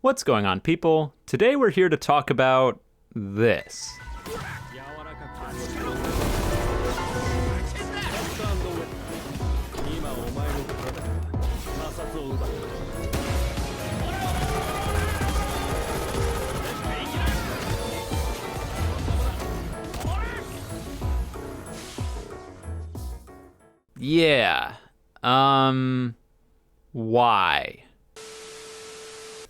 What's going on, people? Today we're here to talk about this. Yeah. Why?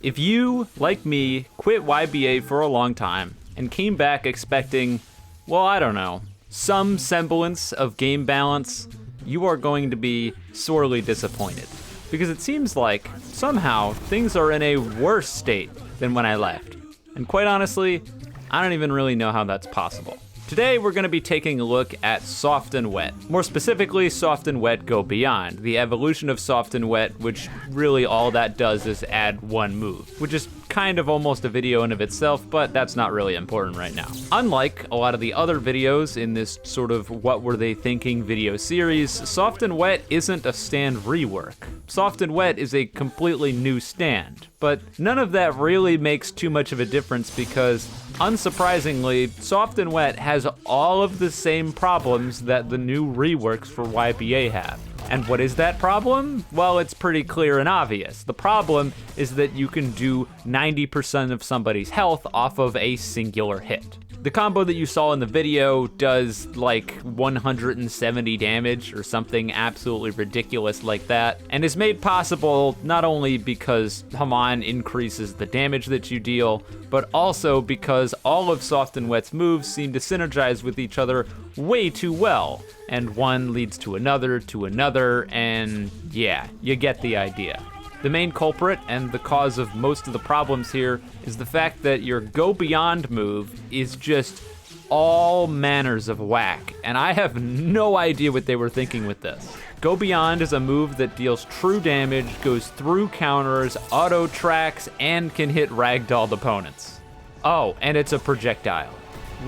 If you, like me, quit YBA for a long time and came back expecting, well, I don't know, some semblance of game balance, you are going to be sorely disappointed. Because it seems like, somehow, things are in a worse state than when I left. And quite honestly, I don't even really know how that's possible. Today, we're going to be taking a look at Soft and Wet. More specifically, Soft and Wet Go Beyond, the evolution of Soft and Wet, which really all that does is add one move, which is kind of almost a video in of itself, but that's not really important right now. Unlike a lot of the other videos in this sort of what were they thinking video series, Soft and Wet isn't a stand rework. Soft and Wet is a completely new stand, but none of that really makes too much of a difference because, unsurprisingly, Soft and Wet has all of the same problems that the new reworks for YBA have. And what is that problem? Well, it's pretty clear and obvious. The problem is that you can do 90% of somebody's health off of a singular hit. The combo that you saw in the video does like 170 damage or something absolutely ridiculous like that, and is made possible not only because Haman increases the damage that you deal, but also because all of Soft and Wet's moves seem to synergize with each other way too well, and one leads to another, and yeah, you get the idea. The main culprit and the cause of most of the problems here is the fact that your Go Beyond move is just all manners of whack, and I have no idea what they were thinking with this. Go Beyond is a move that deals true damage, goes through counters, auto tracks, and can hit ragdolled opponents. Oh, and it's a projectile.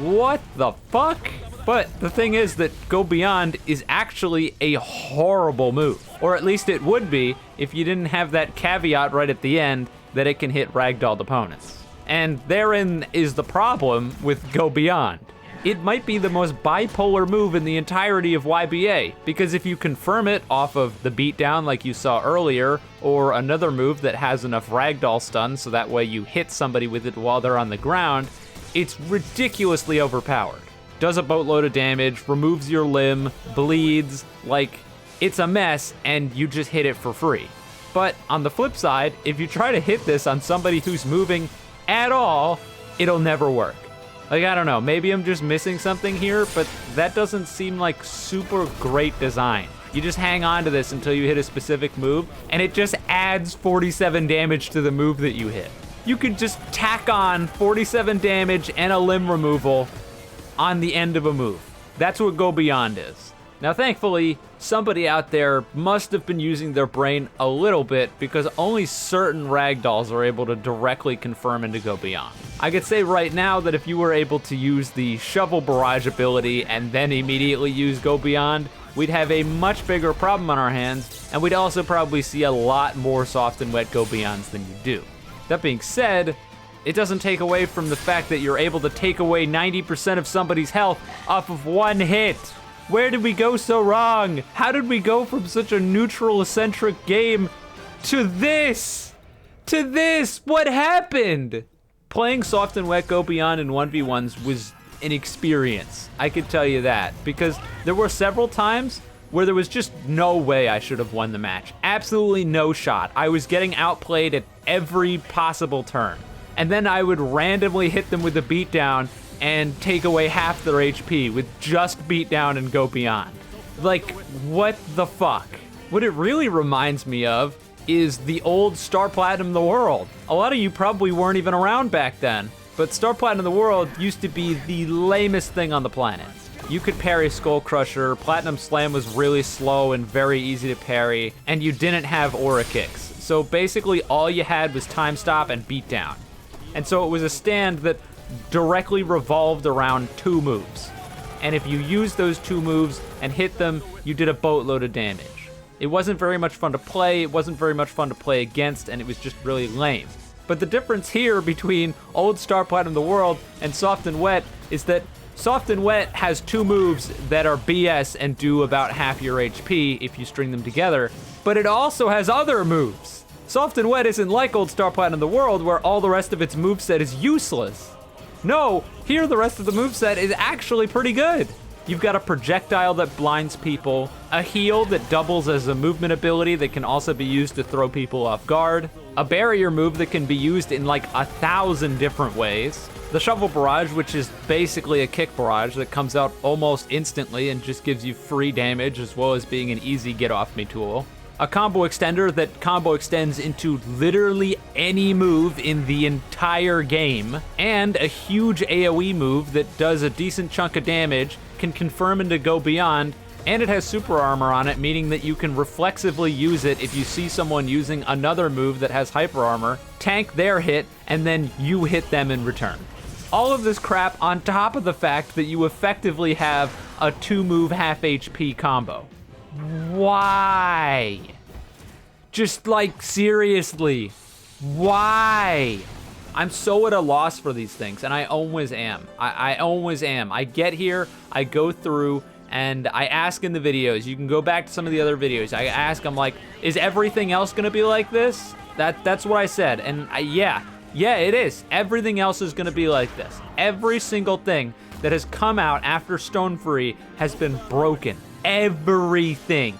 What the fuck? But the thing is that Go Beyond is actually a horrible move. Or at least it would be if you didn't have that caveat right at the end that it can hit ragdolled opponents. And therein is the problem with Go Beyond. It might be the most bipolar move in the entirety of YBA, because if you confirm it off of the beatdown like you saw earlier, or another move that has enough ragdoll stun so that way you hit somebody with it while they're on the ground, it's ridiculously overpowered. Does a boatload of damage, removes your limb, bleeds, like, it's a mess, and you just hit it for free. But on the flip side, if you try to hit this on somebody who's moving at all, it'll never work. Like, I don't know, maybe I'm just missing something here, but that doesn't seem like super great design. You just hang on to this until you hit a specific move, and it just adds 47 damage to the move that you hit. You could just tack on 47 damage and a limb removal on the end of a move. That's what Go Beyond is. Now, thankfully, somebody out there must have been using their brain a little bit because only certain ragdolls are able to directly confirm into Go Beyond. I could say right now that if you were able to use the Shovel Barrage ability and then immediately use Go Beyond, we'd have a much bigger problem on our hands, and we'd also probably see a lot more Soft and Wet Go Beyonds than you do. That being said, it doesn't take away from the fact that you're able to take away 90% of somebody's health off of one hit. Where did we go so wrong? How did we go from such a neutral-centric game to this? To this? What happened? Playing Soft and Wet Go Beyond in 1v1s was an experience. I could tell you that, because there were several times where there was just no way I should have won the match. Absolutely no shot. I was getting outplayed at every possible turn. And then I would randomly hit them with a beatdown and take away half their HP with just beatdown and Go Beyond. Like, what the fuck? What it really reminds me of is the old Star Platinum the World. A lot of you probably weren't even around back then, but Star Platinum the World used to be the lamest thing on the planet. You could parry Skull Crusher, Platinum Slam was really slow and very easy to parry, and you didn't have aura kicks. So basically all you had was time stop and beatdown. And so it was a stand that directly revolved around two moves. And if you used those two moves and hit them, you did a boatload of damage. It wasn't very much fun to play, it wasn't very much fun to play against, and it was just really lame. But the difference here between Old Star Platinum the World and Soft and Wet is that Soft and Wet has 2 moves that are BS and do about half your HP if you string them together, but it also has other moves. Soft and Wet isn't like Old Star Platinum the World where all the rest of its moveset is useless. No, here the rest of the moveset is actually pretty good. You've got a projectile that blinds people, a heal that doubles as a movement ability that can also be used to throw people off guard, a barrier move that can be used in like 1,000 different ways, the Shovel Barrage, which is basically a kick barrage that comes out almost instantly and just gives you free damage as well as being an easy get-off-me tool, a combo extender that combo extends into literally any move in the entire game, and a huge AoE move that does a decent chunk of damage, can confirm and to go beyond, and it has super armor on it, meaning that you can reflexively use it if you see someone using another move that has hyper armor, tank their hit, and then you hit them in return. All of this crap on top of the fact that you effectively have a 2-move half HP combo. Why? Just like, seriously, why? I'm so at a loss for these things, and I always am. I always am. I get here, I go through, and I ask in the videos. You can go back to some of the other videos. I ask, I'm like, is everything else gonna be like this? That's what I said, and yeah, it is. Everything else is gonna be like this. Every single thing that has come out after Stone Free has been broken. Everything.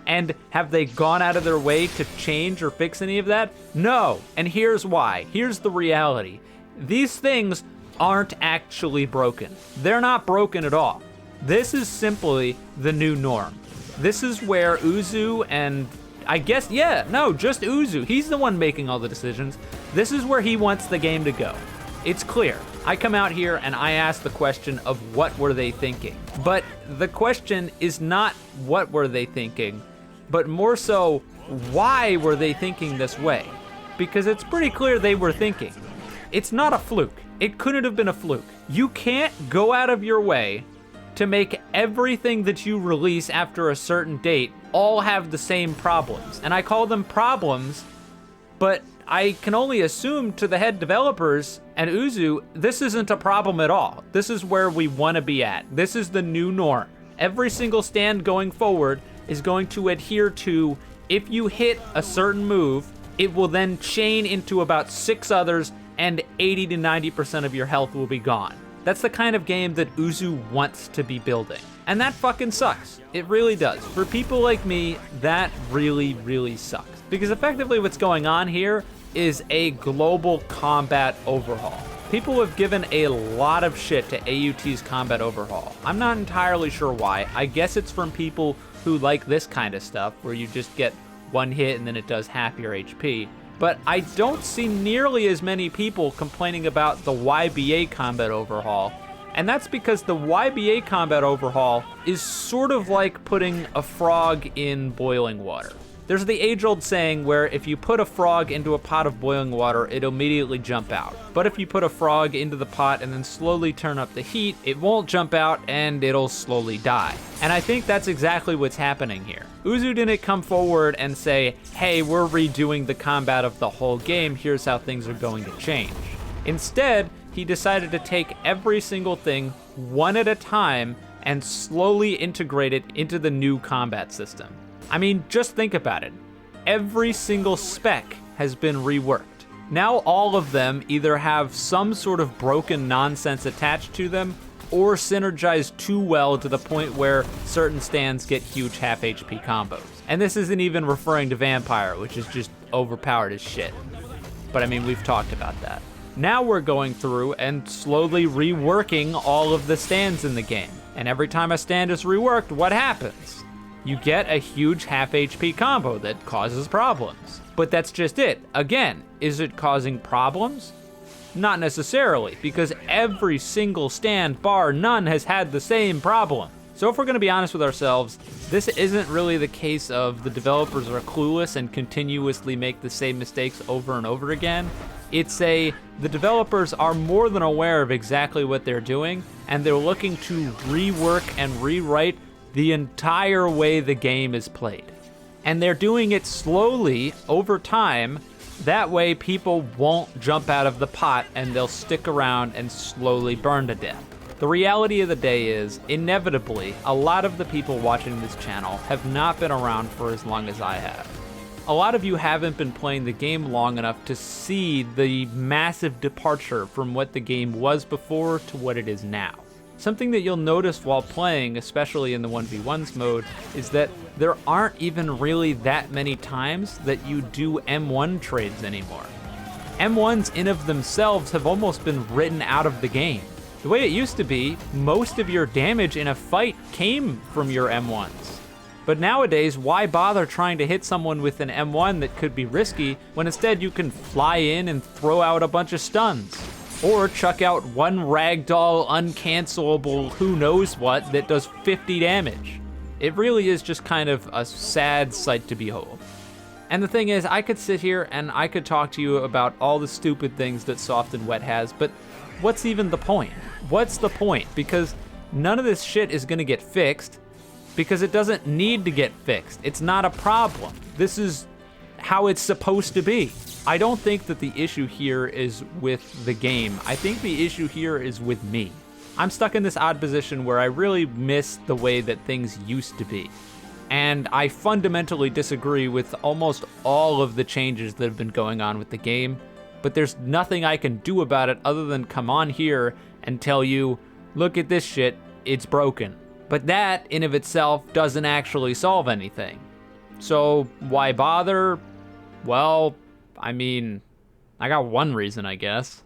And have they gone out of their way to change or fix any of that? No. And here's why. Here's the reality. These things aren't actually broken. They're not broken at all. This is simply the new norm. This is where Uzu and I guess, just Uzu. He's the one making all the decisions. This is where he wants the game to go. It's clear. I come out here and I ask the question of what were they thinking? But the question is not what were they thinking, but more so, why were they thinking this way? Because it's pretty clear they were thinking. It's not a fluke. It couldn't have been a fluke. You can't go out of your way to make everything that you release after a certain date all have the same problems. And I call them problems, but I can only assume to the head developers and Uzu, this isn't a problem at all. This is where we want to be at. This is the new norm. Every single stand going forward is going to adhere to, if you hit a certain move, it will then chain into about 6 others and 80 to 90% of your health will be gone. That's the kind of game that Uzu wants to be building. And that fucking sucks. It really does. For people like me, that really, really sucks. Because effectively what's going on here is a global combat overhaul. People have given a lot of shit to AUT's combat overhaul. I'm not entirely sure why. I guess it's from people who like this kind of stuff, where you just get one hit and then it does half your HP. But I don't see nearly as many people complaining about the YBA combat overhaul. And that's because the YBA combat overhaul is sort of like putting a frog in boiling water. There's the age-old saying where if you put a frog into a pot of boiling water, it'll immediately jump out. But if you put a frog into the pot and then slowly turn up the heat, it won't jump out and it'll slowly die. And I think that's exactly what's happening here. Uzu didn't come forward and say, hey, we're redoing the combat of the whole game, here's how things are going to change. Instead, he decided to take every single thing one at a time and slowly integrate it into the new combat system. I mean, just think about it. Every single spec has been reworked. Now all of them either have some sort of broken nonsense attached to them or synergize too well to the point where certain stands get huge half HP combos. And this isn't even referring to Vampire, which is just overpowered as shit. But I mean, we've talked about that. Now we're going through and slowly reworking all of the stands in the game. And every time a stand is reworked, what happens? You get a huge half HP combo that causes problems. But that's just it. Again, is it causing problems? Not necessarily, because every single stand, bar none, has had the same problem. So if we're gonna be honest with ourselves, this isn't really the case of the developers are clueless and continuously make the same mistakes over and over again. It's the developers are more than aware of exactly what they're doing, and they're looking to rework and rewrite the entire way the game is played. And they're doing it slowly over time That way people won't jump out of the pot and they'll stick around and slowly burn to death. The reality of the day is, inevitably, a lot of the people watching this channel have not been around for as long as I have. A lot of you haven't been playing the game long enough to see the massive departure from what the game was before to what it is now. Something that you'll notice while playing, especially in the 1v1s mode, is that there aren't even really that many times that you do M1 trades anymore. M1s in of themselves have almost been written out of the game. The way it used to be, most of your damage in a fight came from your M1s. But nowadays, why bother trying to hit someone with an M1 that could be risky when instead you can fly in and throw out a bunch of stuns? Or chuck out one ragdoll, uncancelable who knows what that does 50 damage. It really is just kind of a sad sight to behold. And the thing is, I could sit here and I could talk to you about all the stupid things that Soft and Wet has, but what's even the point? What's the point? Because none of this shit is gonna get fixed, because it doesn't need to get fixed. It's not a problem. This is how it's supposed to be. I don't think that the issue here is with the game. I think the issue here is with me. I'm stuck in this odd position where I really miss the way that things used to be. And I fundamentally disagree with almost all of the changes that have been going on with the game, but there's nothing I can do about it other than come on here and tell you, look at this shit, it's broken. But that, in of itself, doesn't actually solve anything. So, why bother? Well, I mean, I got one reason, I guess.